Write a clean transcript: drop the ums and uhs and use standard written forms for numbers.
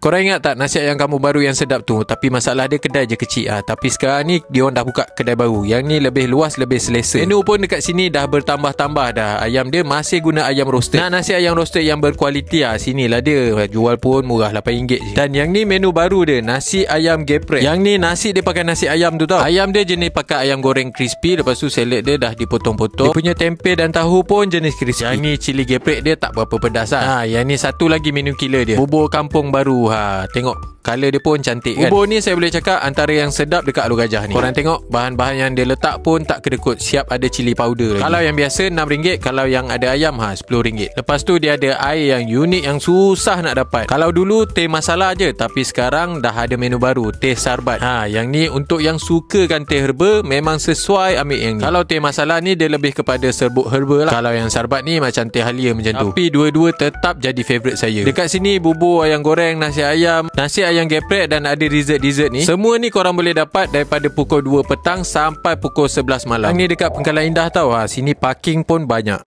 Korang ingat tak nasi ayam kampung baru yang sedap tu? Tapi masalah dia kedai je kecil Tapi sekarang ni dia orang dah buka kedai baru. Yang ni lebih luas, lebih selesa. Menu pun dekat sini dah bertambah-tambah dah. Ayam dia masih guna ayam roasted. Nak nasi ayam roasted yang berkualiti sinilah dia. Jual pun murah RM8 je. Dan yang ni menu baru dia, nasi ayam geprek. Yang ni nasi dia pakai nasi ayam tu tau. Ayam dia jenis pakai ayam goreng crispy. Lepas tu salad dia dah dipotong-potong. Dia punya tempe dan tahu pun jenis crispy. Yang ni cili geprek dia tak berapa pedas yang ni satu lagi menu killer dia, bubur kampung baru. Tengok color dia pun cantik kan. Bubur ni saya boleh cakap antara yang sedap dekat Alur Gajah ni. Korang tengok bahan-bahan yang dia letak pun tak kedekut. Siap ada cili powder lagi. Kalau yang biasa RM6, kalau yang ada ayam RM10. Lepas tu dia ada air yang unik, yang susah nak dapat. Kalau dulu teh masala je, tapi sekarang dah ada menu baru, teh sarbat. Yang ni untuk yang sukakan teh herba, memang sesuai ambil yang ni. Kalau teh masala ni dia lebih kepada serbuk herba lah. Kalau yang sarbat ni macam teh halia macam tu. Tapi dua-dua tetap jadi favourite saya. Dekat sini bubur ayam goreng, nasi ayam geprek dan ada dessert ni. Semua ni korang boleh dapat daripada pukul 2 petang sampai pukul 11 malam. Yang ni dekat Pengkalan Indah tau. Sini parking pun banyak.